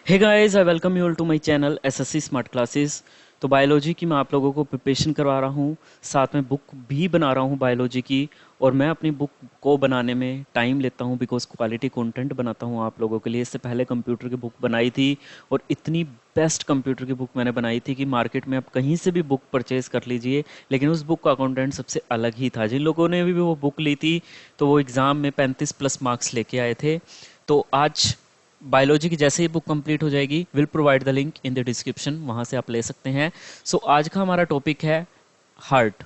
Hey guys, I welcome you all to my channel SSC smart classes. तो biology की मैं आप लोगों को प्रिपरेशन करवा रहा हूँ, साथ में बुक भी बना रहा हूँ बायोलॉजी की। और मैं अपनी बुक को बनाने में टाइम लेता हूँ बिकॉज क्वालिटी कंटेंट बनाता हूँ आप लोगों के लिए। इससे पहले कंप्यूटर की बुक बनाई थी और इतनी बेस्ट कंप्यूटर की बुक मैंने बनाई थी कि मार्केट में आप कहीं से भी बुक परचेज कर लीजिए, लेकिन उस बुक का कंटेंट सबसे अलग ही था। जिन लोगों ने भी वो बुक ली थी तो वो एग्ज़ाम में 35+ मार्क्स लेके आए थे। तो आज बायोलॉजी की जैसे ही बुक कंप्लीट हो जाएगी, will provide the link in the description, वहाँ से आप ले सकते हैं। सो आज का हमारा टॉपिक है हार्ट।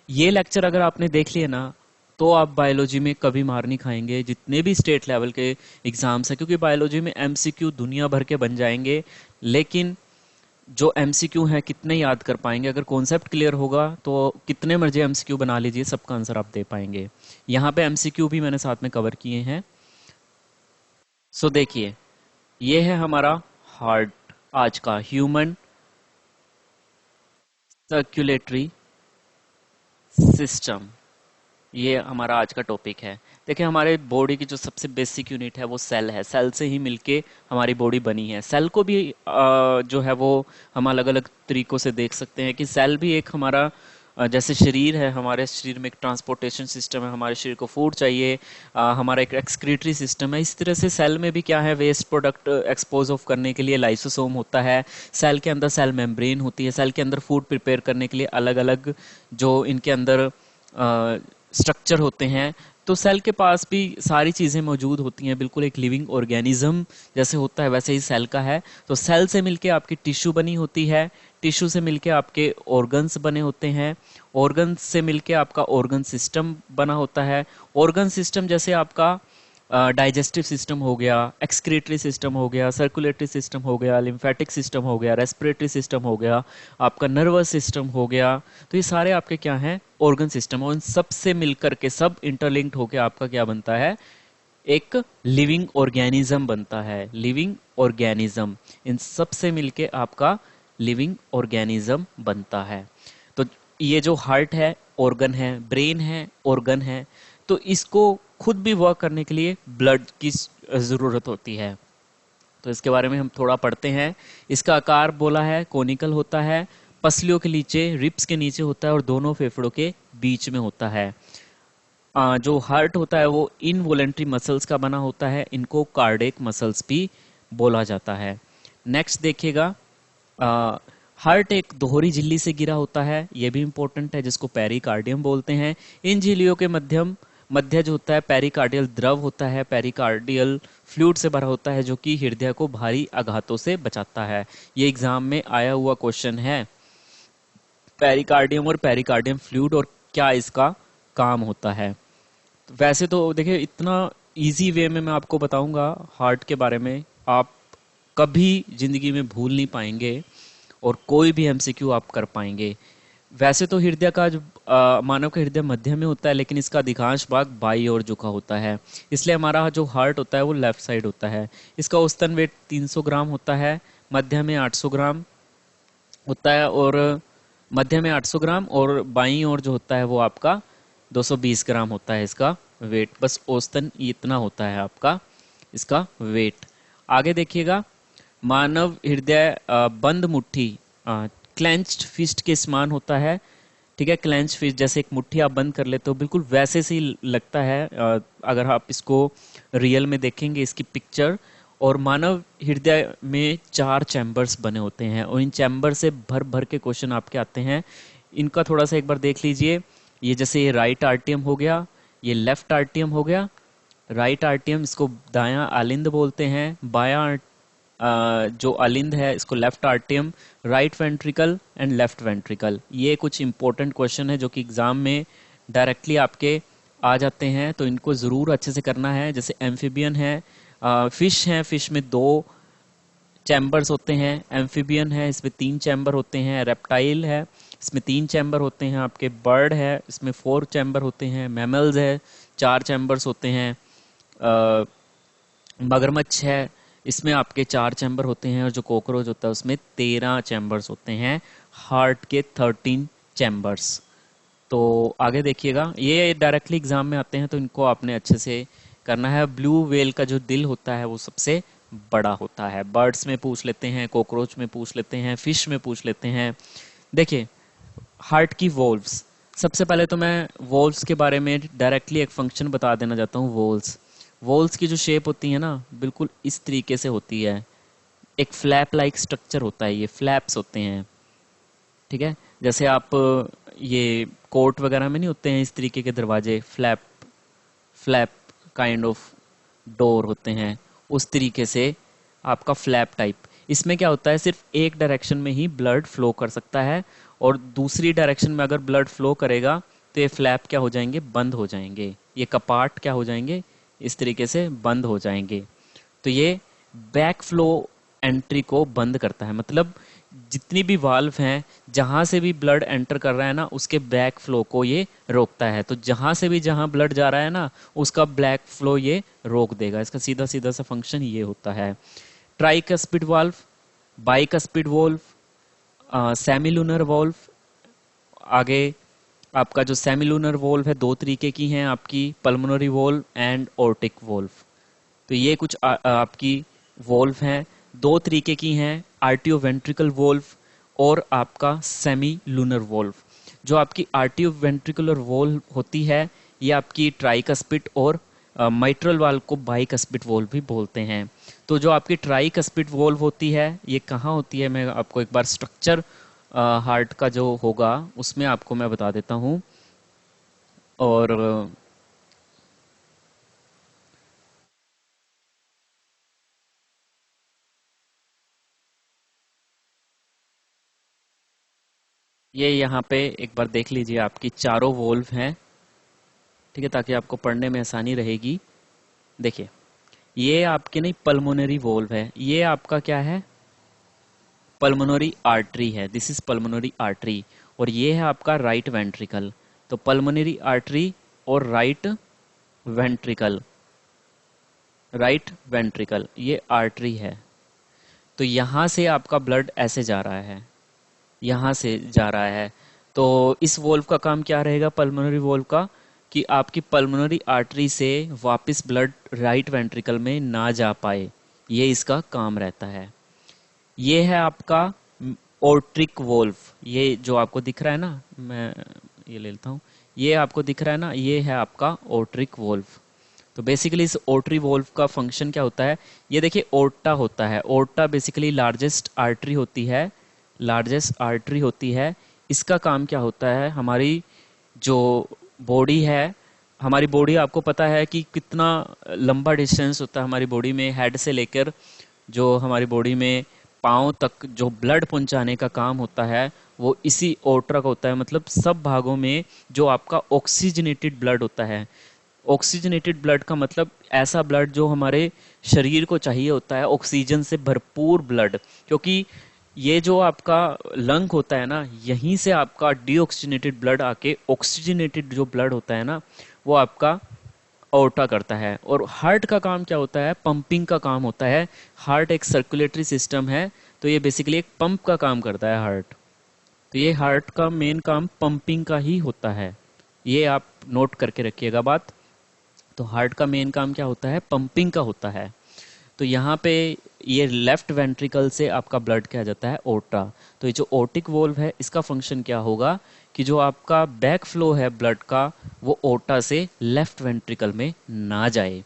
ये लेक्चर अगर आपने देख लिया ना, तो आप बायोलॉजी में कभी मार नहीं खाएंगे जितने भी स्टेट लेवल के एग्जाम्स हैं, क्योंकि बायोलॉजी में एमसीक्यू दुनिया भर के बन जाएंगे। लेकिन जो एमसीक्यू हैं कितने याद कर पाएंगे? अगर कॉन्सेप्ट क्लियर होगा तो कितने मर्जी एमसीक्यू बना लीजिए, सबका आंसर आप दे पाएंगे। यहाँ पे एमसीक्यू भी मैंने साथ में कवर किए हैं। सो देखिए, ये है हमारा हार्ट, आज का ह्यूमन सर्कुलेटरी सिस्टम। ये हमारा आज का टॉपिक है। देखिए, हमारे बॉडी की जो सबसे बेसिक यूनिट है वो सेल है। सेल से ही मिलके हमारी बॉडी बनी है। सेल को भी जो है वो हम अलग अलग तरीकों से देख सकते हैं कि सेल भी एक हमारा जैसे शरीर है, हमारे शरीर में एक ट्रांसपोर्टेशन सिस्टम है, हमारे शरीर को फूड चाहिए, हमारा एक एक्सक्रीटरी सिस्टम है। इस तरह से सेल में भी क्या है, वेस्ट प्रोडक्ट एक्सपोज ऑफ करने के लिए लाइसोसोम होता है। सेल के अंदर सेल मेम्ब्रेन होती है। सेल के अंदर फूड प्रिपेयर करने के लिए अलग अलग जो इनके अंदर स्ट्रक्चर होते हैं। तो सेल के पास भी सारी चीज़ें मौजूद होती हैं, बिल्कुल एक लिविंग ऑर्गेनिज्म जैसे होता है वैसे ही सेल का है। तो सेल से मिलके आपकी टिश्यू बनी होती है, टिश्यू से मिलके आपके ऑर्गन्स बने होते हैं, ऑर्गन्स से मिलके आपका ऑर्गन सिस्टम बना होता है। ऑर्गन सिस्टम जैसे आपका डाइजेस्टिव सिस्टम हो गया, एक्सक्रीटरी सिस्टम हो गया, सर्कुलेटरी सिस्टम हो गया, लिम्फेटिक सिस्टम हो गया, रेस्पिरेटरी सिस्टम हो गया, आपका नर्वस सिस्टम हो गया। तो ये सारे आपके क्या हैं, ऑर्गन सिस्टम। और इन सब से मिलकर के सब इंटरलिंक्ड होकर आपका क्या बनता है, एक लिविंग ऑर्गेनिज्म बनता है। लिविंग ऑर्गेनिज्म, इन सब से मिलके आपका लिविंग ऑर्गेनिज्म बनता है। तो ये जो हार्ट है ऑर्गन है, ब्रेन है ऑर्गन है। तो इसको खुद भी वर्क करने के लिए ब्लड की ज़रूरत होती है। तो इसके बारे में हम थोड़ा पढ़ते हैं। इसका आकार बोला है कोनिकल होता है, पसलियों के नीचे, रिब्स के नीचे होता है और दोनों फेफड़ों के बीच में होता है। जो हार्ट होता है वो इनवॉलेंट्री मसल्स का बना होता है, इनको कार्डियक मसल्स भी बोला जाता है। नेक्स्ट देखिएगा, हार्ट एक दोहरी झिल्ली से गिरा होता है, ये भी इंपॉर्टेंट है, जिसको पेरिकार्डियम बोलते हैं। इन झिल्लियों के मध्य जो होता है पेरिकार्डियल द्रव होता है, पेरिकार्डियल फ्लूइड से भरा होता है, जो कि हृदय को भारी आघातों से बचाता है। ये एग्जाम में आया हुआ क्वेश्चन है, पेरिकार्डियम और पेरिकार्डियम फ्लूइड और क्या इसका काम होता है। तो वैसे तो देखिए, इतना इजी वे में मैं आपको बताऊंगा हार्ट के बारे में, आप कभी जिंदगी में भूल नहीं पाएंगे और कोई भी एमसीक्यू आप कर पाएंगे। वैसे तो हृदय का जो मानव का हृदय मध्य में होता है, लेकिन इसका अधिकांश भाग बाई ओर झुका होता है, इसलिए हमारा जो हार्ट होता है वो लेफ्ट साइड होता है। इसका औसतन वेट 300 ग्राम होता है, मध्य में 800 ग्राम होता है, और मध्य में 800 ग्राम और बाईं ओर जो होता है वो आपका 220 ग्राम होता है इसका वेट। बस औसतन इतना होता है आपका इसका वेट। आगे देखिएगा, मानव हृदय बंद मुट्ठी, क्लेंच्ड फिस्ट के समान होता है। ठीक है, क्लेंच फिस्ट जैसे एक मुट्ठी आप बंद कर लेते हो, बिल्कुल वैसे से ही लगता है अगर आप इसको रियल में देखेंगे इसकी पिक्चर। और मानव हृदय में 4 चैम्बर्स बने होते हैं और इन चैम्बर से भर भर के क्वेश्चन आपके आते हैं। इनका थोड़ा सा एक बार देख लीजिए। ये जैसे ये राइट आर्टियम हो गया, ये लेफ्ट आर्टियम हो गया। राइट आर्टियम इसको दायां आलिंद बोलते हैं, बायां जो अलिंद है इसको लेफ्ट आर्टियम। Right ventricle and left ventricle, ये कुछ इंपॉर्टेंट क्वेश्चन है जो कि एग्जाम में डायरेक्टली आपके आ जाते हैं, तो इनको ज़रूर अच्छे से करना है। जैसे एम्फीबियन है, फिश है, फिश में 2 चैम्बर्स होते हैं। एम्फीबियन है, इसमें 3 चैम्बर होते हैं। रेप्टाइल है, इसमें 3 चैम्बर होते हैं आपके। बर्ड है, इसमें 4 चैम्बर होते हैं। मैमल्स है, 4 चैम्बर्स होते हैं। मगरमच्छ है, इसमें आपके 4 चैम्बर होते हैं। और जो कॉकरोच होता है उसमें 13 चैम्बर्स होते हैं। हार्ट के 13 चैम्बर्स। तो आगे देखिएगा, ये डायरेक्टली एग्जाम में आते हैं तो इनको आपने अच्छे से करना है। ब्लू व्हेल का जो दिल होता है वो सबसे बड़ा होता है। बर्ड्स में पूछ लेते हैं, कॉकरोच में पूछ लेते हैं, फिश में पूछ लेते हैं। देखिए, हार्ट की वॉल्व्स, सबसे पहले तो मैं वॉल्व्स के बारे में डायरेक्टली एक फंक्शन बता देना चाहता हूँ। वॉल्स वॉल्स की जो शेप होती है ना, बिल्कुल इस तरीके से होती है। एक फ्लैप लाइक स्ट्रक्चर होता है, ये फ्लैप्स होते हैं। ठीक है, जैसे आप ये कोर्ट वगैरह में नहीं होते हैं इस तरीके के दरवाजे, flap flap kind of door होते हैं, उस तरीके से आपका फ्लैप टाइप। इसमें क्या होता है, सिर्फ एक डायरेक्शन में ही ब्लड फ्लो कर सकता है, और दूसरी डायरेक्शन में अगर ब्लड फ्लो करेगा तो ये फ्लैप क्या हो जाएंगे, बंद हो जाएंगे। ये कपाट क्या हो जाएंगे, इस तरीके से बंद हो जाएंगे। तो ये बैक फ्लो एंट्री को बंद करता है। मतलब जितनी भी वाल्व हैं, जहां से भी ब्लड एंटर कर रहा है ना, उसके बैक फ्लो को ये रोकता है। तो जहां से भी जहां ब्लड जा रहा है ना, उसका ब्लैक फ्लो ये रोक देगा। इसका सीधा सीधा सा फंक्शन ये होता है। Tricuspid valve, bicuspid valve, semilunar valve. आगे आपका जो सेमिलुनर वॉल्व है, दो तरीके की हैं आपकी, pulmonary valve and aortic valve. तो ये कुछ आपकी वॉल्व हैं, दो तरीके की हैं, आर्टियो वेंट्रिकल वॉल्व और आपका सेमी लूनर वॉल्व। जो आपकी आर्टियो वेंट्रिकुलर वॉल्व होती है, ये आपकी ट्राइकस्पिड और माइट्रल वाल्व को बाइकस्पिड वॉल्व भी बोलते हैं। तो जो आपकी ट्राइकस्पिड वॉल्व होती है, ये कहाँ होती है, मैं आपको एक बार स्ट्रक्चर हार्ट का जो होगा उसमें आपको मैं बता देता हूँ। और ये यहाँ पे एक बार देख लीजिए, आपकी चारों वोल्व हैं। ठीक है, ताकि आपको पढ़ने में आसानी रहेगी। देखिए, ये आपके नहीं पल्मोनरी वोल्व है, ये आपका क्या है, पल्मोनरी आर्टरी है। This is pulmonary artery. और ये है आपका राइट वेंट्रिकल। तो पल्मोनरी आर्टरी और राइट वेंट्रिकल ये आर्टरी है। तो यहाँ से आपका ब्लड ऐसे जा रहा है, यहाँ से जा रहा है। तो इस वोल्व का काम क्या रहेगा, पल्मोनरी वोल्व का, कि आपकी पल्मोनरी आर्टरी से वापस ब्लड राइट वेंट्रिकल में ना जा पाए, ये इसका काम रहता है। ये है आपका ओर्ट्रिक वोल्व। ये जो आपको दिख रहा है ना, मैं ये ले लेता हूँ, ये आपको दिख रहा है ना, ये है आपका ओर्ट्रिक वोल्व। तो बेसिकली इस ओर्ट्री वोल्व का फंक्शन क्या होता है, ये देखिए ओर्टा होता है। ओर्टा बेसिकली लार्जेस्ट आर्टरी होती है, लार्जेस्ट आर्टरी होती है। इसका काम क्या होता है, हमारी जो बॉडी है, हमारी बॉडी आपको पता है कि कितना लंबा डिस्टेंस होता है हमारी बॉडी में, हेड से लेकर जो हमारी बॉडी में पाँव तक जो ब्लड पहुंचाने का काम होता है, वो इसी ओर्ट्रा का होता है। मतलब सब भागों में जो आपका ऑक्सीजनेटेड ब्लड होता है, ऑक्सीजनेटेड ब्लड का मतलब ऐसा ब्लड जो हमारे शरीर को चाहिए होता है, ऑक्सीजन से भरपूर ब्लड। क्योंकि ये जो आपका लंग होता है ना, यहीं से आपका डीऑक्सीजनेटेड ब्लड आके ऑक्सीजनेटेड जो ब्लड होता है ना, वो आपका ओर्टा करता है। और हार्ट का काम क्या होता है, पंपिंग का काम होता है। हार्ट एक सर्कुलेटरी सिस्टम है, तो ये बेसिकली एक पंप का काम करता है हार्ट। तो ये हार्ट का मेन काम पंपिंग का ही होता है, ये आप नोट करके रखिएगा बात। तो हार्ट का मेन काम क्या होता है, पंपिंग का होता है। तो यहाँ पे ये लेफ्ट वेंट्रिकल से आपका ब्लड क्या जाता है, ओर्टा। तो ये जो ओर्टिक वोल्व है, इसका फंक्शन क्या होगा कि जो आपका बैक फ्लो है ब्लड का, वो ओर्टा से लेफ्ट वेंट्रिकल में ना जाए।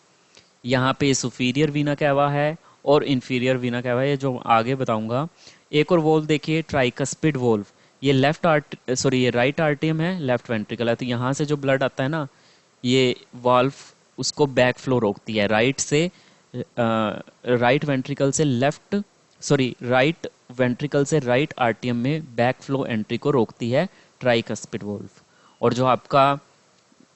यहाँ पे सुपीरियर वीना कैवा है और इंफीरियर वीना कैवा है, ये जो आगे बताऊंगा। एक और वोल्व देखिए, ट्राइकस्पिड वोल्व। ये ये राइट आर्टियम है, लेफ्ट वेंट्रिकल है। तो यहाँ से जो ब्लड आता है ना, ये वाल्व उसको बैक फ्लो रोकती है, राइट से राइट वेंट्रिकल से लेफ्ट, राइट वेंट्रिकल से राइट आर्टियम में बैक फ्लो एंट्री को रोकती है ट्राइकस्पिड वोल्व। और जो आपका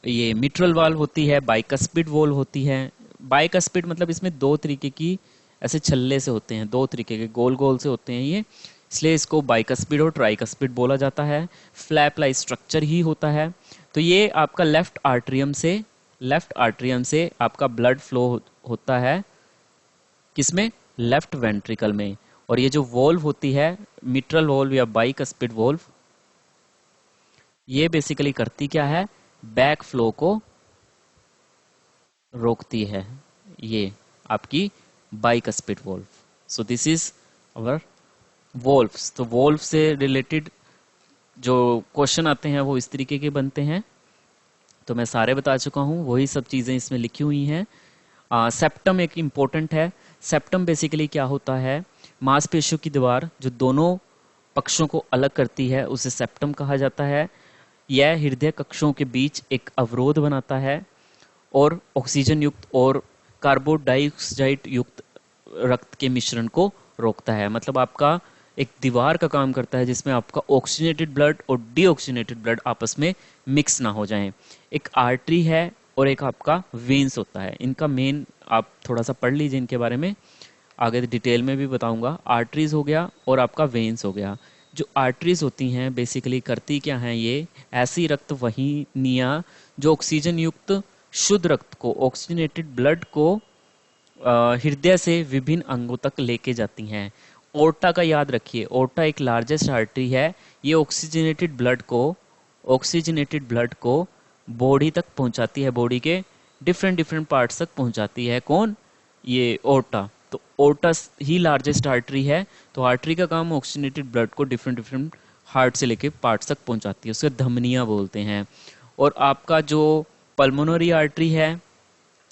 ये मिट्रल वाल्व होती है, बाइकस्पिड वोल्व होती है। बाइकस्पिड मतलब इसमें दो तरीके की ऐसे छल्ले से होते हैं, दो तरीके के गोल गोल से होते हैं ये, इसलिए इसको बाइकस्पिड और ट्राइकस्पिड बोला जाता है। फ्लैप लाइक स्ट्रक्चर ही होता है। तो ये आपका लेफ्ट आर्ट्रियम से आपका ब्लड फ्लो होता है किसमें, लेफ्ट वेंट्रिकल में। और ये जो वोल्व होती है, मिट्रल वोल्व या बाइकस्पिड वोल्व, ये बेसिकली करती क्या है, बैक फ्लो को रोकती है। ये आपकी bicuspid valve. So this is our valves. तो वॉल्व से रिलेटेड जो क्वेश्चन आते हैं वो इस तरीके के बनते हैं। तो मैं सारे बता चुका हूँ, वही सब चीज़ें इसमें लिखी हुई हैं। सेप्टम एक इम्पोर्टेंट है। सेप्टम बेसिकली क्या होता है, मांसपेशियों की दीवार जो दोनों पक्षों को अलग करती है उसे सेप्टम कहा जाता है। यह हृदय कक्षों के बीच एक अवरोध बनाता है और ऑक्सीजन युक्त और कार्बन डाइऑक्साइड युक्त रक्त के मिश्रण को रोकता है। मतलब आपका एक दीवार का काम करता है जिसमें आपका ऑक्सीजनेटेड ब्लड और डीऑक्सीजनेटेड ब्लड आपस में मिक्स ना हो जाएं। एक आर्टरी है और एक आपका वेन्स होता है। इनका मेन आप थोड़ा सा पढ़ लीजिए इनके बारे में, आगे डिटेल में भी बताऊंगा। आर्टरीज हो गया और आपका वेन्स हो गया। जो आर्टरीज होती हैं बेसिकली करती क्या हैं, ये ऐसी रक्त वाहिनियां जो ऑक्सीजन युक्त शुद्ध रक्त को, ऑक्सीजनेटेड ब्लड को हृदय से विभिन्न अंगों तक लेके जाती हैं। ओर्टा का याद रखिए, ओर्टा एक लार्जेस्ट आर्टरी है। ये ऑक्सीजनेटेड ब्लड को बॉडी तक पहुंचाती है, बॉडी के डिफरेंट डिफरेंट पार्ट्स तक पहुंचाती है। कौन? ये ओर्टा। तो ओर्टा ही लार्जेस्ट आर्टरी है। तो आर्टरी का काम ऑक्सीजनेटेड ब्लड को डिफरेंट डिफरेंट हार्ट से लेके पार्ट्स तक पहुंचाती है, उसे धमनियां बोलते हैं। और आपका जो पल्मोनरी आर्टरी है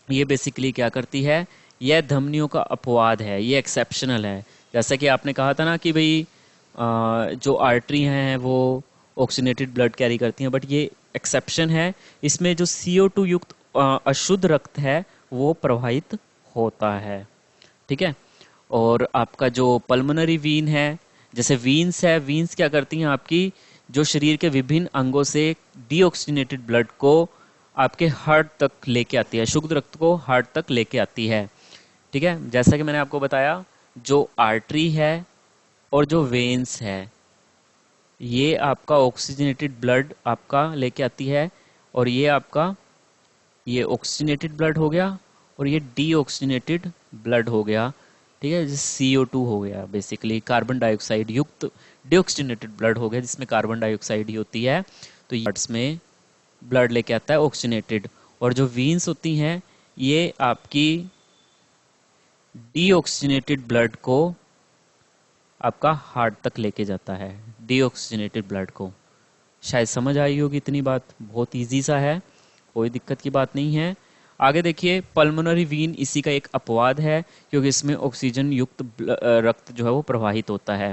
ये बेसिकली क्या करती है, यह धमनियों का अपवाद है, ये एक्सेप्शनल है। जैसा कि आपने कहा था ना कि भाई जो आर्टरी हैं वो ऑक्सीजनेटेड ब्लड कैरी करती हैं, बट ये एक्सेप्शन है। इसमें जो CO2 युक्त अशुद्ध रक्त है वो प्रवाहित होता है। ठीक है। और आपका जो पल्मोनरी वीन है, जैसे वीन्स है, वीन्स क्या करती हैं, आपकी जो शरीर के विभिन्न अंगों से डीऑक्सीजनेटेड ब्लड को आपके हार्ट तक लेके आती है, शुद्ध रक्त को हार्ट तक लेके आती है। ठीक है। जैसा कि मैंने आपको बताया, जो आर्टरी है और जो वेन्स है ये आपका ऑक्सीजनेटेड ब्लड आपका लेके आती है, और ये आपका ये ऑक्सीजनेटेड ब्लड हो गया और ये डीऑक्सीजनेटेड ब्लड हो गया। ठीक है। जैसे CO2 हो गया, बेसिकली कार्बन डाइऑक्साइड युक्त डीऑक्सीजनेटेड ब्लड हो गया जिसमें कार्बन डाइऑक्साइड ही होती है। तो ये में ब्लड लेके आता है ऑक्सीजनेटेड। और जो वीन्स होती हैं ये आपकी डीऑक्सीजनेटेड ब्लड को आपका हार्ट तक लेके जाता है, डीऑक्सीजनेटेड ब्लड को। शायद समझ आई होगी इतनी बात, बहुत इजी सा है, कोई दिक्कत की बात नहीं है। आगे देखिए, पल्मोनरी वीन इसी का एक अपवाद है क्योंकि इसमें ऑक्सीजन युक्त रक्त जो है वो प्रवाहित होता है।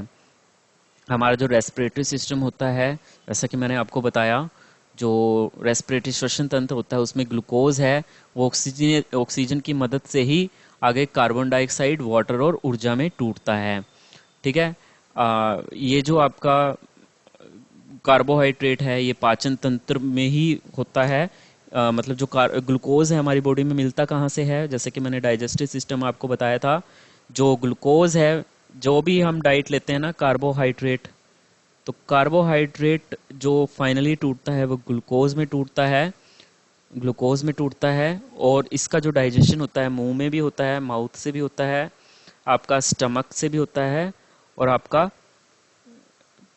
हमारा जो रेस्पिरेटरी सिस्टम होता है, जैसा कि मैंने आपको बताया, जो रेस्पिरेटरी श्वसन तंत्र होता है उसमें ग्लूकोज है, वो ऑक्सीजन की मदद से ही आगे कार्बन डाइऑक्साइड, वाटर और ऊर्जा में टूटता है। ठीक है। ये जो आपका कार्बोहाइड्रेट है ये पाचन तंत्र में ही होता है। मतलब जो ग्लूकोज है हमारी बॉडी में मिलता कहाँ से है, जैसे कि मैंने डाइजेस्टिव सिस्टम आपको बताया था। जो ग्लूकोज है, जो भी हम डाइट लेते हैं ना कार्बोहाइड्रेट, तो कार्बोहाइड्रेट जो फाइनली टूटता है वो ग्लूकोज में टूटता है, ग्लूकोज में टूटता है। और इसका जो डाइजेशन होता है मुंह में भी होता है, माउथ से भी होता है, आपका स्टमक से भी होता है, और आपका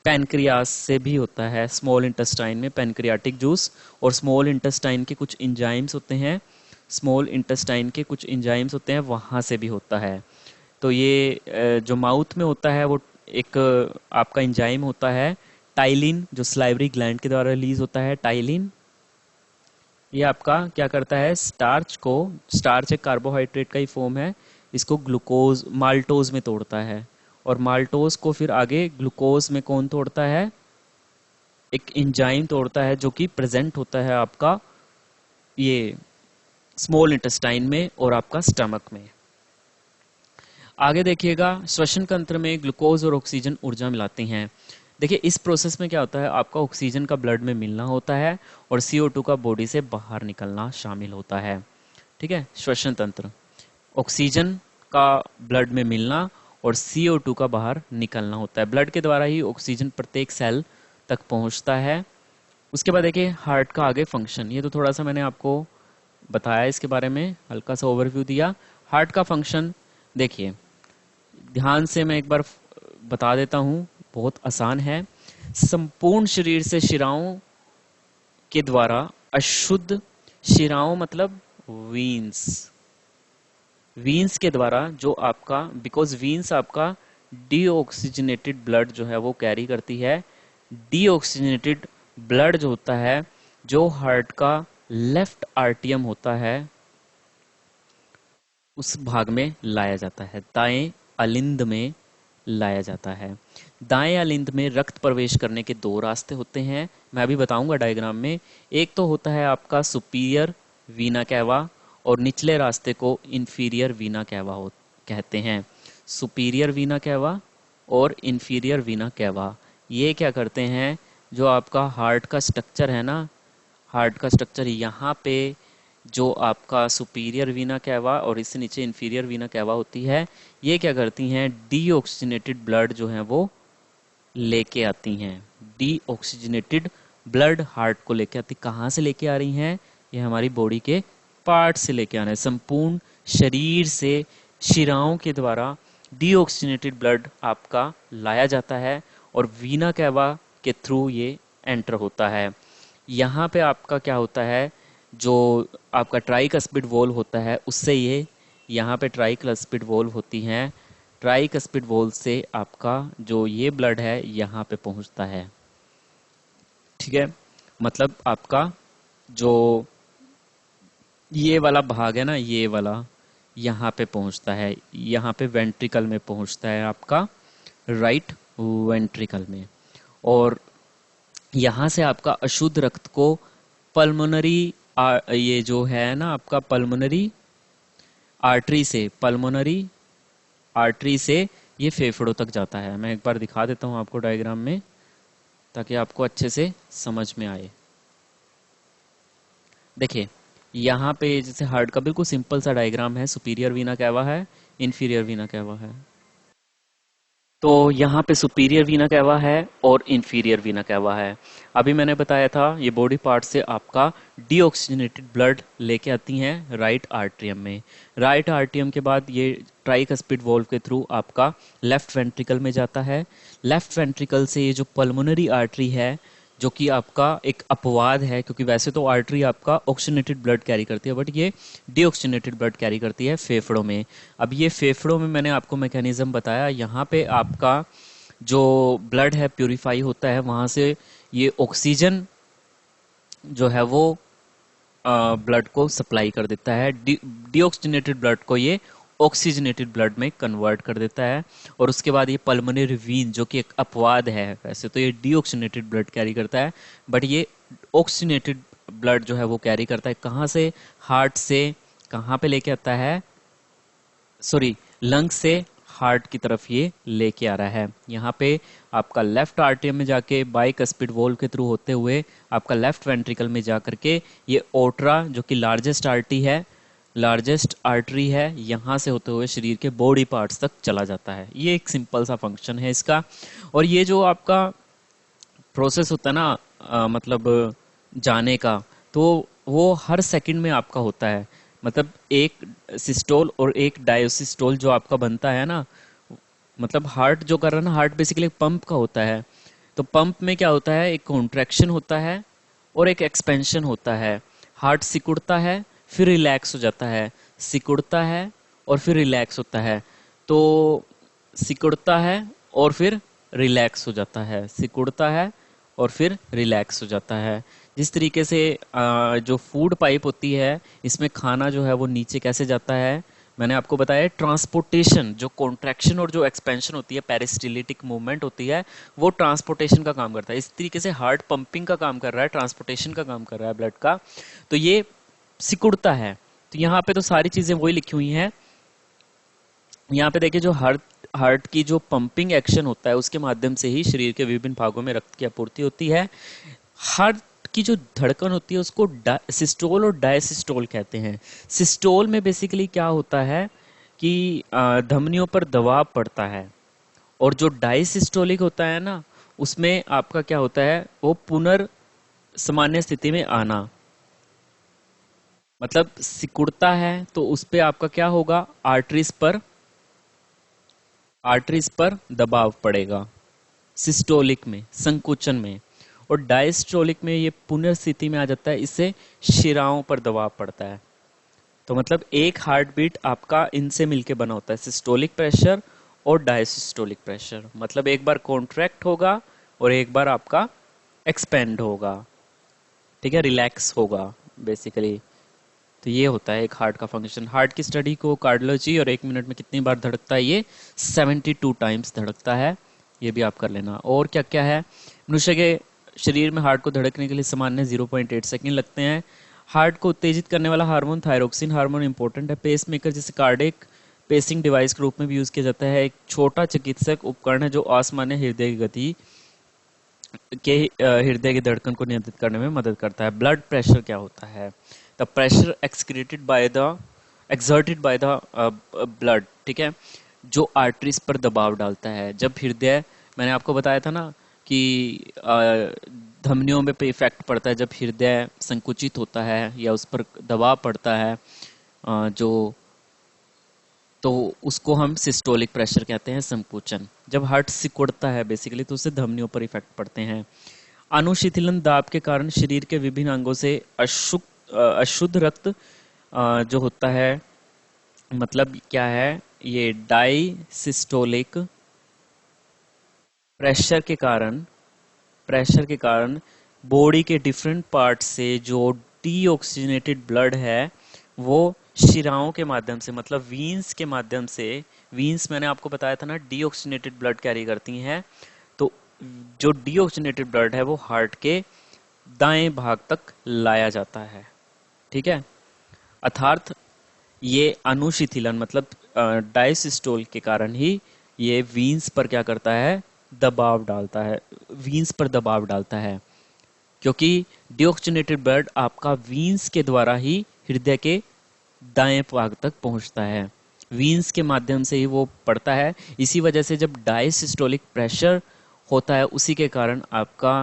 पैनक्रियास से भी होता है। स्मॉल इंटेस्टाइन में पैनक्रियाटिक जूस और स्मॉल इंटेस्टाइन के कुछ इंजाइम्स होते हैं, स्मॉल इंटेस्टाइन के कुछ इंजाइम्स होते हैं, वहाँ से भी होता है। तो ये जो माउथ में होता है वो एक आपका इंजाइम होता है टाइलिन, जो सलाइवरी ग्लैंड के द्वारा रिलीज होता है टाइलिन। ये आपका क्या करता है, स्टार्च को, स्टार्च एक कार्बोहाइड्रेट का ही फॉर्म है, इसको ग्लूकोज माल्टोज में तोड़ता है, और माल्टोज को फिर आगे ग्लूकोज में कौन तोड़ता है, एक एंजाइम तोड़ता है जो कि प्रेजेंट होता है आपका ये स्मॉल इंटेस्टाइन में और आपका स्टमक में। आगे देखिएगा, श्वसन तंत्र में ग्लूकोज और ऑक्सीजन ऊर्जा मिलाते हैं। देखिए इस प्रोसेस में क्या होता है, आपका ऑक्सीजन का ब्लड में मिलना होता है और CO2 का बॉडी से बाहर निकलना शामिल होता है। ठीक है। श्वसन तंत्र, ऑक्सीजन का ब्लड में मिलना और CO2 का बाहर निकलना होता है। ब्लड के द्वारा ही ऑक्सीजन प्रत्येक सेल तक पहुंचता है। उसके बाद देखिए हार्ट का आगे फंक्शन, ये तो थोड़ा सा मैंने आपको बताया, इसके बारे में हल्का सा ओवरव्यू दिया। हार्ट का फंक्शन देखिए ध्यान से मैं एक बार बता देता हूँ, बहुत आसान है। संपूर्ण शरीर से शिराओं के द्वारा अशुद्ध, शिराओं मतलब वीन्स, वीन्स के द्वारा जो आपका, बिकॉज वीन्स आपका डीऑक्सीजनेटेड ब्लड जो है वो कैरी करती है। डीऑक्सीजनेटेड ब्लड जो होता है, जो हार्ट का लेफ्ट आर्टियम होता है उस भाग में लाया जाता है, दाएं अलिंद में लाया जाता है। दाएं अलिंद में रक्त प्रवेश करने के दो रास्ते होते हैं, मैं अभी बताऊंगा डायग्राम में। एक तो होता है आपका सुपीरियर वीना कैवा, और निचले रास्ते को इंफीरियर वीना कैवा कहते हैं। सुपीरियर वीना कैवा और इंफीरियर वीना कैवा, ये क्या करते हैं, जो आपका हार्ट का स्ट्रक्चर है ना, हार्ट का स्ट्रक्चर यहाँ पे जो आपका सुपीरियर वीना कैवा और इससे नीचे इंफीरियर वीना कैवा होती है, ये क्या करती हैं, डीऑक्सीजनेटेड ब्लड जो है वो लेके आती हैं। डीऑक्सीजनेटेड ब्लड हार्ट को लेके आती, कहाँ से लेके आ रही हैं, ये हमारी बॉडी के पार्ट से लेके आना है। संपूर्ण शरीर से शिराओं के द्वारा डीऑक्सीजनेटेड ब्लड आपका लाया जाता है और वीना कैवा के थ्रू ये एंटर होता है। यहाँ पे आपका क्या होता है, जो आपका ट्राइकस्पिड वॉल्व होता है उससे ये, यहाँ पे ट्राइकस्पिड वॉल्व होती हैं, ट्राइकस्पिड वॉल्व से आपका जो ये ब्लड है यहाँ पे पहुँचता है। ठीक है, मतलब आपका जो ये वाला भाग है ना, ये वाला यहाँ पे पहुँचता है, यहाँ पे वेंट्रिकल में पहुँचता है आपका, राइट वेंट्रिकल में। और यहाँ से आपका अशुद्ध रक्त को पल्मोनरी, ये जो है ना आपका पल्मोनरी आर्टरी से, पल्मोनरी आर्टरी से ये फेफड़ों तक जाता है। मैं एक बार दिखा देता हूँ आपको डायग्राम में, ताकि आपको अच्छे से समझ में आए। देखिए यहाँ पे जैसे हार्ट का बिल्कुल सिंपल सा डायग्राम है, सुपीरियर वीना कैवा है, इंफीरियर वीना कैवा है। तो यहाँ पे सुपीरियर वीना कैवा है और इंफीरियर वीना कैवा है। अभी मैंने बताया था ये बॉडी पार्ट से आपका डीऑक्सीजनेटेड ब्लड लेके आती हैं राइट आर्ट्रियम में। राइट आर्ट्रियम के बाद ये ट्राइकस्पिड वॉल्व के थ्रू आपका लेफ्ट वेंट्रिकल में जाता है। लेफ्ट वेंट्रिकल से ये जो पल्मोनरी आर्टरी है, जो कि आपका एक अपवाद है, क्योंकि वैसे तो आर्टरी आपका ऑक्सीजनेटेड ब्लड कैरी करती है, बट ये डीऑक्सीजनेटेड ब्लड कैरी करती है फेफड़ों में। अब ये फेफड़ों में मैंने आपको मैकेनिज्म बताया, यहाँ पे आपका जो ब्लड है प्यूरिफाई होता है, वहाँ से ये ऑक्सीजन जो है वो ब्लड को सप्लाई कर देता है, डीऑक्सीजनेटेड ब्लड को ये ऑक्सीजनेटेड ब्लड में कन्वर्ट कर देता है। और उसके बाद ये पल्मोनरी वीन, जो कि एक अपवाद है, वैसे तो ये डीऑक्सीजनेटेड ब्लड कैरी करता है, बट ये ऑक्सीजनेटेड ब्लड जो है वो कैरी करता है। कहाँ से, हार्ट से कहाँ पे लेके आता है, सॉरी लंग से हार्ट की तरफ ये लेके आ रहा है। यहाँ पे आपका लेफ्ट आर्टरियम में जाके बाइकस्पिड वॉल्व के थ्रू होते हुए आपका लेफ्ट वेंट्रिकल में जा करके ये ओट्रा, जो कि लार्जेस्ट आर्टरी है, लार्जेस्ट आर्टरी है, यहाँ से होते हुए शरीर के बॉडी पार्ट्स तक चला जाता है। ये एक सिंपल सा फंक्शन है इसका। और ये जो आपका प्रोसेस होता है ना, मतलब जाने का, तो वो हर सेकंड में आपका होता है। मतलब एक सिस्टोल और एक डायोसिस्टोल जो आपका बनता है ना, मतलब हार्ट जो कर रहा है ना, हार्ट बेसिकली एक पंप का होता है। तो पंप में क्या होता है, एक कॉन्ट्रैक्शन होता है और एक एक्सपेंशन होता है। हार्ट सिकुड़ता है फिर रिलैक्स हो जाता है, सिकुड़ता है और फिर रिलैक्स होता है। तो सिकुड़ता है और फिर रिलैक्स हो जाता है, सिकुड़ता है और फिर रिलैक्स हो जाता है। जिस तरीके से जो फूड पाइप होती है, इसमें खाना जो है वो नीचे कैसे जाता है, मैंने आपको बताया। ट्रांसपोर्टेशन, जो कॉन्ट्रैक्शन और जो एक्सपेंशन होती है, पेरिस्टिलिटिक मूवमेंट होती है, वो ट्रांसपोर्टेशन का काम करता है। इस तरीके से हार्ट पंपिंग का काम कर रहा है, ट्रांसपोर्टेशन का काम कर रहा है ब्लड का। तो ये सिकुड़ता है। तो यहाँ पे तो सारी चीजें वही लिखी हुई हैं। यहाँ पे देखिए, जो हार्ट की जो पंपिंग एक्शन होता है, उसके माध्यम से ही शरीर के विभिन्न भागों में रक्त की आपूर्ति होती है। हार्ट की जो धड़कन होती है उसको सिस्टोल और डायसिस्टोल कहते हैं। सिस्टोल में बेसिकली क्या होता है कि धमनियों पर दबाव पड़ता है, और जो डायसिस्टोलिक होता है ना, उसमें आपका क्या होता है, वो पुनर्सामान्य स्थिति में आना। मतलब सिकुड़ता है तो उस पे आपका क्या होगा, आर्टरीज पर दबाव पड़ेगा, सिस्टोलिक में, संकुचन में। और डायस्टोलिक में ये पुनर्स्थिति में आ जाता है, इससे शिराओं पर दबाव पड़ता है। तो मतलब एक हार्ट बीट आपका इनसे मिलके बना होता है, सिस्टोलिक प्रेशर और डायसिस्टोलिक प्रेशर। मतलब एक बार कॉन्ट्रैक्ट होगा और एक बार आपका एक्सपेंड होगा, ठीक है, रिलैक्स होगा बेसिकली। तो ये होता है एक हार्ट का फंक्शन। हार्ट की स्टडी को कार्डियोलॉजी और एक मिनट में कितनी बार धड़कता है, ये 72 टाइम्स धड़कता है, ये भी आप कर लेना। और क्या क्या है, मनुष्य के शरीर में हार्ट को धड़कने के लिए सामान्य 0.8 सेकेंड लगते हैं। हार्ट को उत्तेजित करने वाला हार्मोन थायरोक्सिन हार्मोन इंपॉर्टेंट है। पेस मेकर जैसे कार्डिक पेसिंग डिवाइस के रूप में भी यूज किया जाता है। एक छोटा चिकित्सक उपकरण है जो असामान्य हृदय की गति के हृदय की धड़कन को नियंत्रित करने में मदद करता है। ब्लड प्रेशर क्या होता है, the pressure excreted by the exerted by the blood, ठीक है, जो आर्टरीज पर दबाव डालता है। जब हृदय, मैंने आपको बताया था ना कि धमनियों पे इफेक्ट पड़ता है जब हृदय संकुचित होता है या उस पर दबाव पड़ता है, जो, तो उसको हम सिस्टोलिक प्रेशर कहते हैं, संकुचन। जब हार्ट सिकुड़ता है बेसिकली तो उससे धमनियों पर इफेक्ट पड़ते हैं। अनुशीतलन दाब के कारण शरीर के विभिन्न अंगों से अशुद्ध रक्त जो होता है, मतलब क्या है, ये डाई सिस्टोलिक प्रेशर के कारण, प्रेशर के कारण बॉडी के डिफरेंट पार्ट से जो डीऑक्सीजनेटेड ब्लड है वो शिराओं के माध्यम से, मतलब वीन्स के माध्यम से, वीन्स मैंने आपको बताया था ना डीऑक्सीजनेटेड ब्लड कैरी करती हैं, तो जो डीऑक्सीजनेटेड ब्लड है वो हार्ट के दाएं भाग तक लाया जाता है, ठीक है। अर्थात ये अनुशिथिलन मतलब डायसिस्टोल के कारण ही ये वीन्स पर क्या करता है, दबाव डालता है, वीन्स पर दबाव डालता है, क्योंकि डिऑक्सीजनेटेड ब्लड आपका वीन्स के द्वारा ही हृदय के दाएं भाग तक पहुंचता है, वीन्स के माध्यम से ही वो पड़ता है। इसी वजह से जब डायसिस्टोलिक प्रेशर होता है उसी के कारण आपका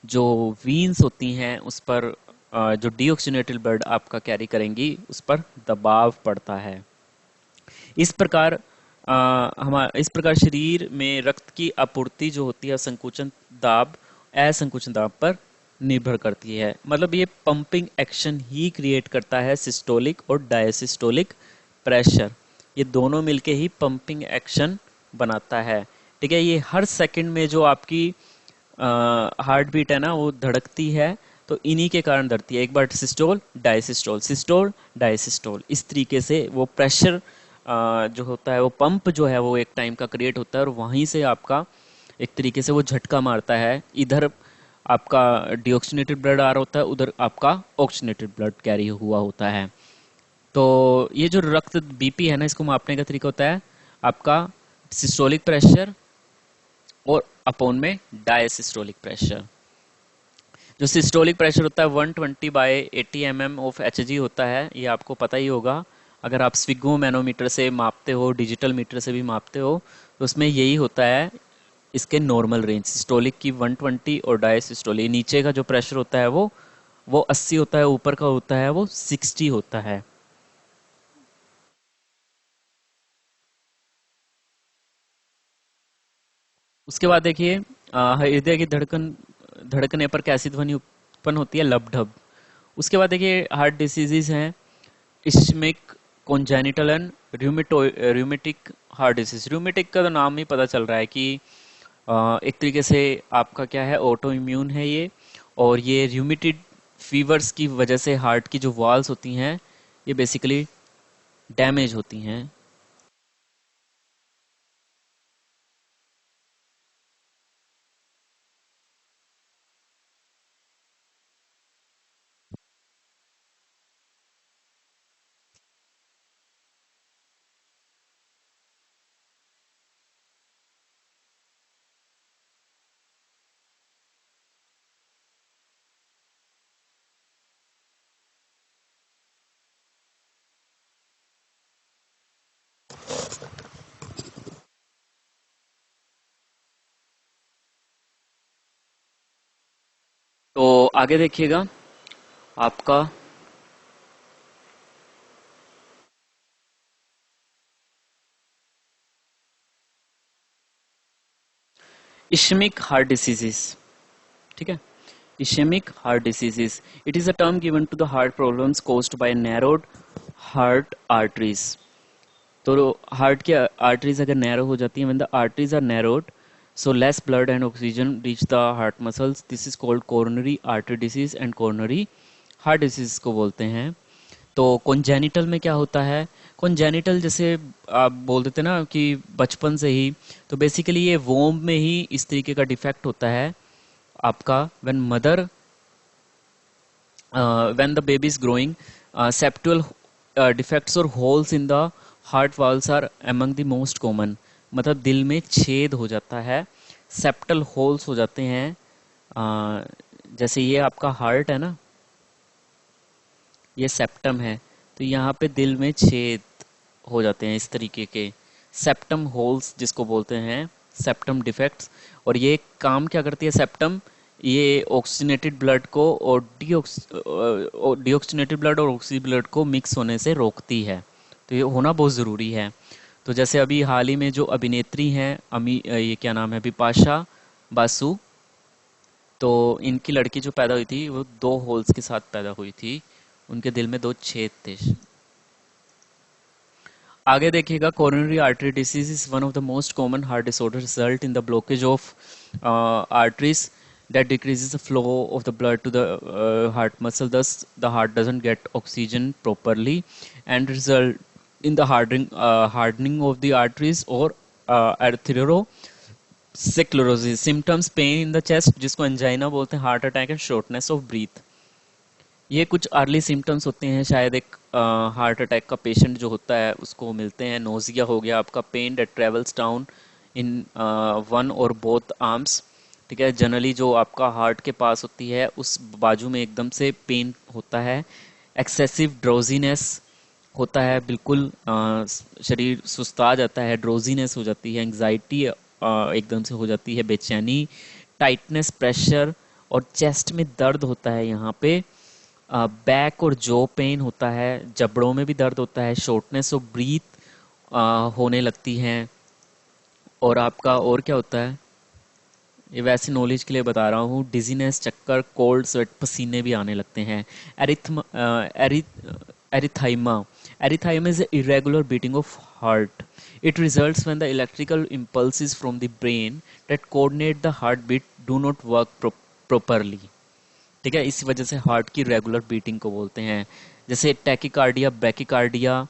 जो वीन्स होती हैं उस पर जो डीऑक्सीजनेटेड ब्लड आपका कैरी करेंगी उस पर दबाव पड़ता है। इस प्रकार इस प्रकार शरीर में रक्त की आपूर्ति जो होती है संकुचन दाब, असंकुचन दाब पर निर्भर करती है। मतलब ये पंपिंग एक्शन ही क्रिएट करता है सिस्टोलिक और डायसिस्टोलिक प्रेशर, ये दोनों मिलके ही पंपिंग एक्शन बनाता है, ठीक है। ये हर सेकंड में जो आपकी हार्ट बीट है ना वो धड़कती है, तो इन्हीं के कारण धरती है। एक बार सिस्टोल डायसिस्टोल, सिस्टोल डायसिस्टोल, इस तरीके से वो प्रेशर जो होता है वो पंप जो है वो एक टाइम का क्रिएट होता है और वहीं से आपका एक तरीके से वो झटका मारता है। इधर आपका डिऑक्सीनेटेड ब्लड आ रहा होता है, उधर आपका ऑक्सीनेटेड ब्लड कैरी हुआ होता है। तो ये जो रक्त बीपी है ना, इसको मापने का तरीका होता है आपका सिस्टोलिक प्रेशर और अपोन में डायसिस्टोलिक प्रेशर। जो सिस्टोलिक प्रेशर होता है 120/80 mm ऑफ एचजी होता है, ये आपको पता ही होगा। अगर आप स्विगो मैनोमीटर से मापते हो, डिजिटल मीटर से भी मापते हो, तो उसमें यही होता है इसके नॉर्मल रेंज। सिस्टोलिक की 120 और डायसिस्टोलिक, नीचे का जो प्रेशर होता है वो 80 होता है, ऊपर का होता है वो 60 होता है। उसके बाद देखिए हृदय की धड़कन धड़कने पर कैसी ध्वनि उत्पन्न होती है, लबढब। उसके बाद देखिए हार्ट डिसीजेज हैं, ischemic, congenital and rheumatic heart disease. Rheumatic का तो नाम ही पता चल रहा है कि एक तरीके से आपका क्या है, ऑटो इम्यून है ये, और ये रूमेटिड फीवर्स की वजह से हार्ट की जो वॉल्स होती हैं ये बेसिकली डैमेज होती हैं। तो आगे देखिएगा आपका इश्मिक हार्ट डिसीजेस, ठीक है। Ischemic heart diseases, it is a term given to the heart problems caused by narrowed heart arteries. तो हार्ट की आर्टरीज अगर नैरो हो जाती हैं, when the arteries are narrowed, so less blood and oxygen reach the heart muscles, this is called coronary artery disease and coronary heart disease को बोलते हैं। तो कॉन्जेनिटल में क्या होता है? कॉन्जेनिटल जैसे आप बोल देते ना कि बचपन से ही, तो बेसिकली ये वोम में ही इस तरीके का डिफेक्ट होता है आपका। When mother when the baby is growing, septal defects or holes in the heart valves are among the most common। मतलब दिल में छेद हो जाता है, सेप्टल होल्स हो जाते हैं। जैसे ये आपका हार्ट है ना, ये सेप्टम है, तो यहाँ पे दिल में छेद हो जाते हैं इस तरीके के, सेप्टम होल्स जिसको बोलते हैं, सेप्टम डिफेक्ट्स। और ये काम क्या करती है सेप्टम? ये ऑक्सीजनेटेड ब्लड को और डीऑक्सीजनेटेड ब्लड और ऑक्सी ब्लड को मिक्स होने से रोकती है। तो ये होना बहुत ज़रूरी है। तो जैसे अभी हाल ही में जो अभिनेत्री हैं ये क्या नाम है, बिपाशा बासु, तो इनकी लड़की जो पैदा हुई थी वो 2 होल्स के साथ पैदा हुई थी, उनके दिल में 2 छेद थे। आगे देखिएगा, coronary artery disease is one of the most common heart disorder, result in the blockage of arteries that decreases the flow of the blood to the heart muscle, thus the heart doesn't get oxygen properly and result in the hardening of the arteries or atherosclerosis। symptoms: pain in the chest जिसको angina बोलते हैं, heart attack and shortness of breath। ये कुछ early symptoms होते हैं, शायद एक heart attack का पेशेंट जो होता है उसको मिलते हैं। नोजिया हो गया आपका, pain that travels down in one or both arms, ठीक है। जनरली जो आपका हार्ट के पास होती है उस बाजू में एकदम से पेन होता है। एक्सेसिव ड्रोजीनेस होता है, बिल्कुल शरीर सुस्ता जाता है, ड्रोजीनेस हो जाती है, एंग्जाइटी एकदम से हो जाती है, बेचैनी, टाइटनेस, प्रेशर और चेस्ट में दर्द होता है यहाँ पे। बैक और जो पेन होता है, जबड़ों में भी दर्द होता है, शॉर्टनेस ऑफ ब्रीथ होने लगती हैं। और आपका और क्या होता है, ये वैसे नॉलेज के लिए बता रहा हूँ, डिजीनेस, चक्कर, कोल्ड स्वेट, पसीने भी आने लगते हैं। एरिथाइमा एरिथाइमा is irregular beating of heart। It results when the electrical impulses from the brain that coordinate the heartbeat do not work properly। ठीक है, इसी वजह से हार्ट की रेगुलर बीटिंग को बोलते हैं। जैसे tachycardia, bradycardia,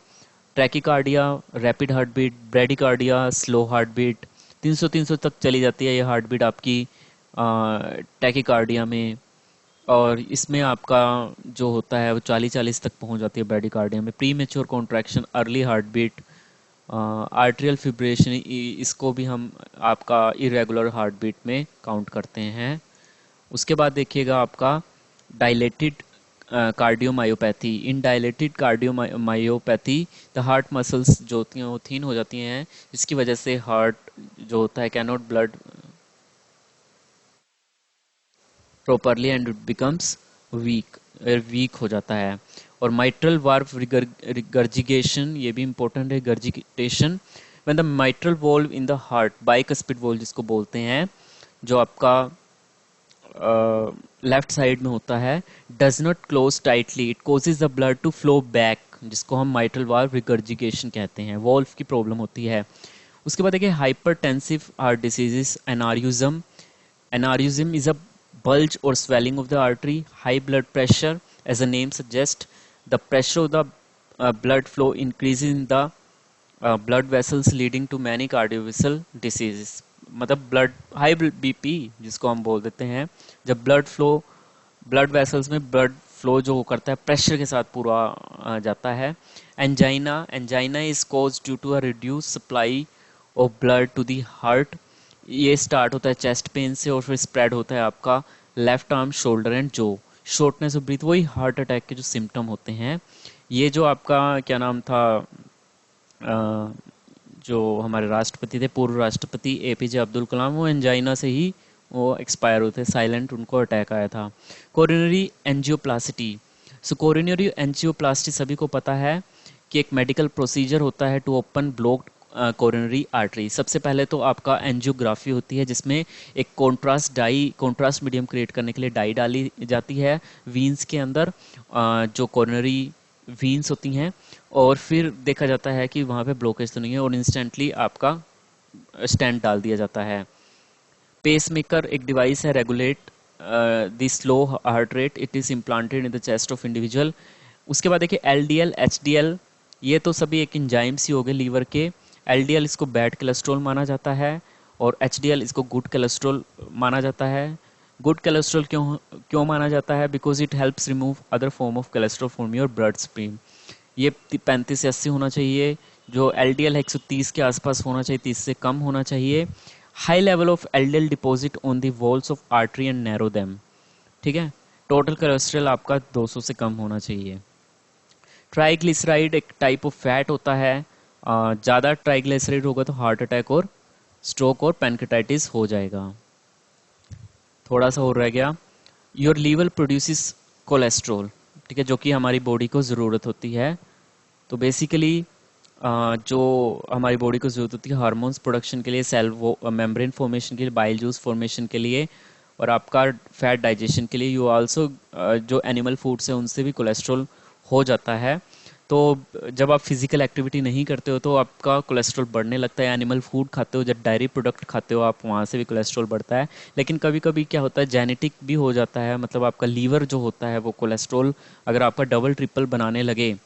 tachycardia, rapid heartbeat, bradycardia, slow heartbeat. 300 तक चली जाती है ये हार्ट बीट आपकी टैकिकार्डिया में। और इसमें आपका जो होता है वो 40 तक पहुंच जाती है ब्रेडिकार्डिया में। Premature contraction, early heartbeat, atrial fibrillation, इसको भी हम आपका इरेगुलर हार्ट बीट में काउंट करते हैं। उसके बाद देखिएगा आपका dilated cardiomyopathy. In dilated cardiomyopathy the heart muscles जो होती हैं वो थीन हो जाती हैं, जिसकी वजह से हार्ट जो होता है cannot blood properly and it becomes weak, weak हो जाता है। और माइट्रल वाल्व रिगर्जिगेशन, ये भी इंपॉर्टेंट है, regurgitation. When the mitral valve in the heart, bicuspid valve जिसको बोलते हैं, जो आपका लेफ्ट साइड में होता है, does not close tightly, it causes the blood to flow back, जिसको हम माइट्रल वाल्व रिगर्जिगेशन कहते हैं, वॉल्व की प्रॉब्लम होती है। उसके बाद देखिए hypertensive heart diseases, aneurysm. Aneurysm is a bulge or swelling of the artery, high blood pressure, as the name suggests, the pressure of the blood flow increases in the blood vessels leading to many cardiovascular diseases। मतलब blood high BP जिसको हम बोल देते हैं, जब blood vessels में blood flow जो करता है प्रेशर के साथ पूरा जाता है। Angina is cause due to a reduce supply of blood to the heart. ये स्टार्ट होता है चेस्ट पेन से और फिर स्प्रेड होता है आपका लेफ्ट आर्म, शोल्डर एंड जो। शॉर्टनेस ऑफ ब्रीथ, वही हार्ट अटैक के जो सिम्टम होते हैं। ये जो आपका क्या नाम था, जो हमारे राष्ट्रपति थे, पूर्व राष्ट्रपति एपीजे अब्दुल कलाम, वो एंजाइना से ही वो एक्सपायर होते, साइलेंट उनको अटैक आया था। Coronary angioplasty. So coronary angioplasty सभी को पता है कि एक मेडिकल प्रोसीजर होता है to open blocked coronary artery. सबसे पहले तो आपका एंजियोग्राफी होती है, जिसमें एक कॉन्ट्रास्ट मीडियम क्रिएट करने के लिए डाई डाली जाती है वीन्स के अंदर, जो कोरोनरी वीन्स होती हैं, और फिर देखा जाता है कि वहाँ पे ब्लॉकेज तो नहीं है, और इंस्टेंटली आपका स्टेंट डाल दिया जाता है। पेसमेकर एक डिवाइस है, regulate the slow heart rate, it is implanted in the chest of individual. उसके बाद देखिए एलडीएल एचडीएल, ये तो सभी एक इंजाइम्स ही हो गए लीवर के। एलडीएल इसको बैड कोलेस्ट्रॉल माना जाता है, और एचडीएल इसको गुड कोलेस्ट्रॉल माना जाता है। गुड कोलेस्ट्रॉल क्यों क्यों माना जाता है? Because it helps remove other form of cholesterol from your blood stream. ये 35 से 80 होना चाहिए। जो एलडीएल है 130 के आसपास होना चाहिए, 30 से कम होना चाहिए। High level of LDL deposit on the walls of artery and narrow them. ठीक है। टोटल कोलेस्ट्रॉल आपका 200 से कम होना चाहिए। ट्राइग्लिसराइड एक टाइप ऑफ फैट होता है। ज़्यादा ट्राइग्लिसराइड होगा तो हार्ट अटैक और स्ट्रोक और पैनक्रेटाइटिस हो जाएगा। थोड़ा सा और रह गया। योर लीवर प्रोड्यूसेस कोलेस्ट्रॉल, ठीक है, जो कि हमारी बॉडी को ज़रूरत होती है। तो बेसिकली जो हमारी बॉडी को ज़रूरत होती है हार्मोन्स प्रोडक्शन के लिए, सेल वो मेम्ब्रेन फॉर्मेशन के लिए, बाइल जूस फॉर्मेशन के लिए, और आपका फैट डाइजेशन के लिए। यू आल्सो जो एनिमल फूड्स है उनसे भी कोलेस्ट्रॉल हो जाता है। तो जब आप फिजिकल एक्टिविटी नहीं करते हो तो आपका कोलेस्ट्रॉल बढ़ने लगता है। एनिमल फूड खाते हो, जब डायरी प्रोडक्ट खाते हो आप, वहाँ से भी कोलेस्ट्रॉल बढ़ता है। लेकिन कभी कभी क्या होता है, जेनेटिक भी हो जाता है, मतलब आपका लीवर जो होता है वो कोलेस्ट्रॉल अगर आपका डबल ट्रिपल बनाने लगे,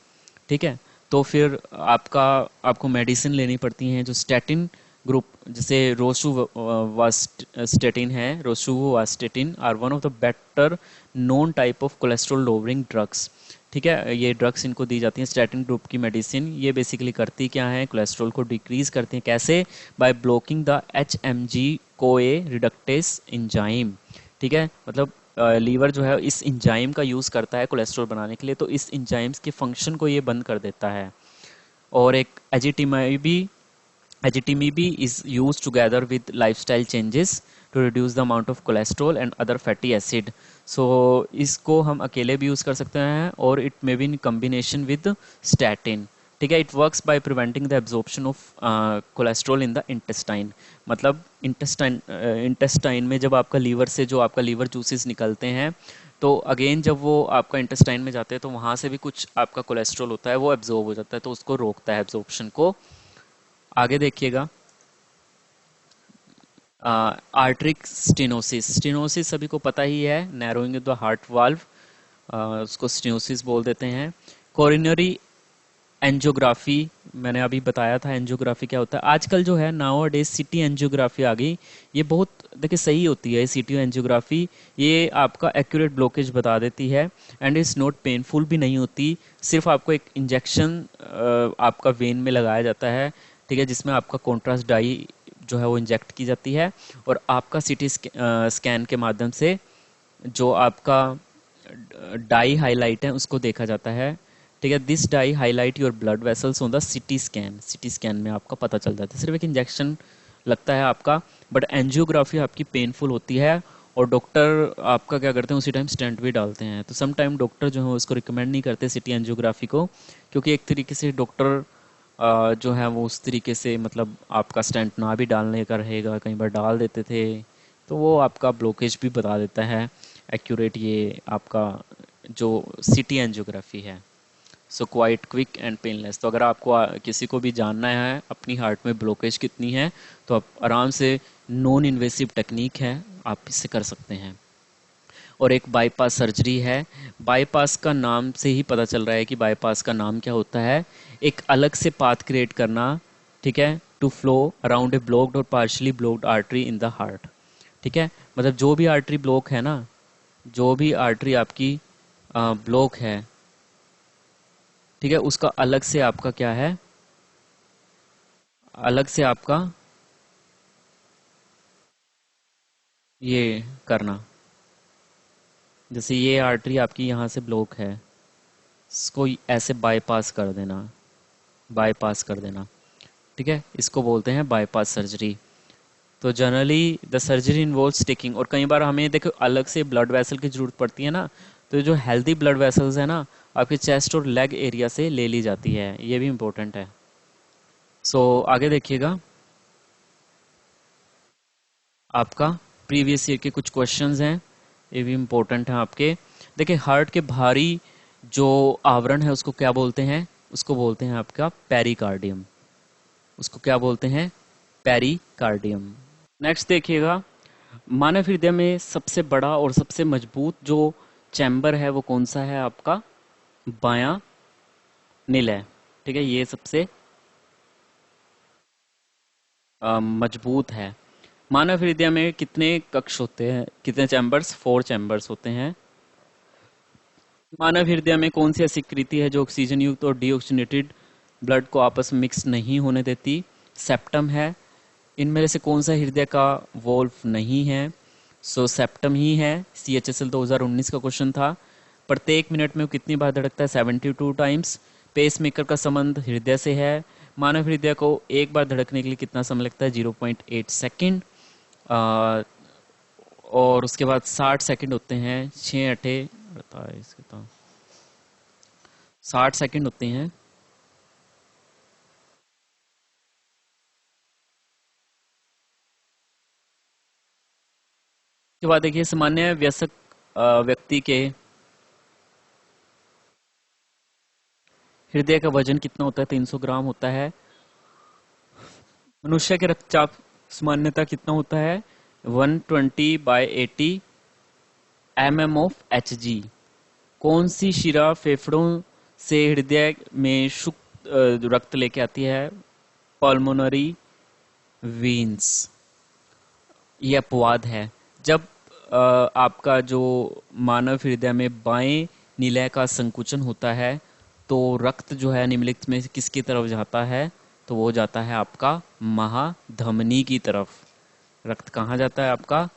ठीक है, तो फिर आपको मेडिसिन लेनी पड़ती हैं जो स्टैटिन ग्रुप, जैसे रोसुवास्टेटिन है, rosuvastatin are one of the better known type of cholesterol lowering drugs. ठीक है, ये ड्रग्स इनको दी जाती हैं, स्टैटिन ग्रुप की मेडिसिन। ये बेसिकली करती क्या है, कोलेस्ट्रॉल को डिक्रीज करती हैं। कैसे? By blocking the HMG CoA reductase enzyme. ठीक है, मतलब लीवर जो है इस इंजाइम का यूज़ करता है कोलेस्ट्रॉल बनाने के लिए, तो इस इंजाइम्स के फंक्शन को ये बंद कर देता है। और एक ezetimibe is use together with lifestyle changes to reduce the amount of cholesterol and other fatty acid. So इसको हम अकेले भी यूज़ कर सकते हैं, और it may be in combination with statin. ठीक है, it works by preventing the absorption of cholesterol in the intestine. मतलब इंटेस्टाइन में जब आपका लीवर से जो आपका लीवर जूसेस निकलते हैं, तो अगेन जब वो आपका इंटेस्टाइन में जाते हैं तो वहाँ से भी कुछ आपका कोलेस्ट्रॉल होता है वो एब्जॉर्ब हो जाता है, तो उसको रोकता है एब्जॉर्प्शन को। आगे देखिएगा, आर्टरिक स्टेनोसिस। स्टेनोसिस सभी को पता ही है, नैरोइंग द हार्ट वाल्व, उसको स्टेनोसिस बोल देते हैं। कोरोनरी एंजियोग्राफी, मैंने अभी बताया था एंजियोग्राफी क्या होता है। आजकल जो है नाउ डेज सिटी एंजियोग्राफी आ गई, ये बहुत देखिए सही होती है सिटी एंजियोग्राफी। ये आपका एक्यूरेट ब्लॉकेज बता देती है, एंड इट्स नॉट पेनफुल भी नहीं होती। सिर्फ आपको एक इंजेक्शन आपका वेन में लगाया जाता है, ठीक है, जिसमें आपका कॉन्ट्रास्ट डाई जो है वो इंजेक्ट की जाती है, और आपका सिटी स्कैन के माध्यम से जो आपका डाई हाईलाइट है उसको देखा जाता है। ठीक है, this dye highlight your blood vessels on the CT scan. CT scan में आपका पता चल जाता है, सिर्फ एक इंजेक्शन लगता है आपका। बट एंजियोग्राफी आपकी पेनफुल होती है, और डॉक्टर आपका क्या करते हैं, उसी टाइम स्टेंट भी डालते हैं। तो सम टाइम डॉक्टर जो है उसको रिकमेंड नहीं करते सिटी एंजियोग्राफी को, क्योंकि एक तरीके से डॉक्टर जो है वो उस तरीके से, मतलब आपका स्टेंट ना भी डालने का रहेगा, कई बार डाल देते थे, तो वो आपका ब्लॉकेज भी बता देता है एक्यूरेट, ये आपका जो सिटी एंजियोग्राफी है। So quite quick and painless. तो अगर आपको किसी को भी जानना है अपनी हार्ट में ब्लॉकेज कितनी है, तो आप आराम से, नॉन इन्वेसिव टेक्निक है, आप इससे कर सकते हैं। और एक बाईपास सर्जरी है। बाईपास का नाम से ही पता चल रहा है कि बाईपास का नाम क्या होता है, एक अलग से पाथ क्रिएट करना, ठीक है, to flow around a blocked और partially blocked artery in the heart. ठीक है, मतलब जो भी आर्टरी ब्लॉक है ना, जो भी आर्टरी आपकी ब्लॉक है, ठीक है, उसका अलग से आपका क्या है, अलग से आपका ये करना। जैसे ये आर्टरी आपकी यहाँ से ब्लॉक है, इसको ऐसे बाईपास कर देना, बाईपास कर देना। ठीक है, इसको बोलते हैं बाईपास सर्जरी। तो generally the surgery involves taking, और कई बार हमें देखो अलग से ब्लड वेसल की जरूरत पड़ती है ना, तो जो हेल्दी ब्लड वेसल्स है ना, आपके चेस्ट और लेग एरिया से ले ली जाती है, ये भी इम्पोर्टेंट है। सो आगे देखिएगा, आपका प्रीवियस ईयर के कुछ क्वेश्चंस हैं, ये भी इम्पोर्टेंट हैं आपके। देखिए, हार्ट के भारी जो आवरण है उसको क्या बोलते हैं? उसको बोलते हैं आपका पेरिकार्डियम। उसको क्या बोलते हैं? पेरिकार्डियम। नेक्स्ट देखिएगा, मानव हृदय में सबसे बड़ा और सबसे मजबूत जो चैम्बर है वो कौन सा है आपका? बायां निलय। ठीक है, ये सबसे मजबूत है। मानव हृदय में कितने कक्ष होते हैं, कितने चैम्बर्स? 4 चैम्बर्स होते हैं। मानव हृदय में कौन सी ऐसी कृति है जो ऑक्सीजन युक्त और डीऑक्सीजनेटेड ब्लड को आपस में मिक्स नहीं होने देती? सेप्टम है। इनमें से कौन सा हृदय का वोल्व नहीं है? सेप्टम ही है। CHSL 2019 का क्वेश्चन था। प्रत्येक मिनट में वो कितनी बार धड़कता है? 72 टाइम्स। पेस मेकर का संबंध हृदय से है। मानव हृदय को एक बार धड़कने के लिए कितना समय लगता है? 0.8 सेकेंड। और उसके बाद 60 सेकंड होते हैं। 6 अठे 48 कितना, 60 सेकंड होते हैं। उसके बाद देखिए, सामान्य वयस्क व्यक्ति के हृदय का वजन कितना होता है? 300 ग्राम होता है। मनुष्य के रक्तचाप सामान्यता कितना होता है? 120/80 mm/Hg। कौन सी शिरा फेफड़ों से हृदय में शुष्क रक्त लेके आती है? Pulmonary veins. ये अपवाद है। जब आपका जो मानव हृदय में बाएं निलय का संकुचन होता है तो रक्त जो है निम्नलिखित में से किसकी तरफ जाता है? तो वो जाता है आपका महाधमनी की तरफ। रक्त कहाँ जाता है आपका?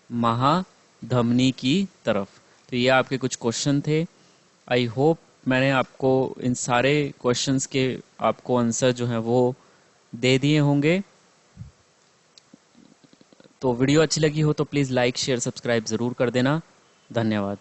महाधमनी की तरफ। तो ये आपके कुछ क्वेश्चन थे। आई होप मैंने आपको इन सारे क्वेश्चंस के आपको आंसर जो है वो दे दिए होंगे। तो वीडियो अच्छी लगी हो तो प्लीज़ लाइक शेयर सब्सक्राइब ज़रूर कर देना। धन्यवाद।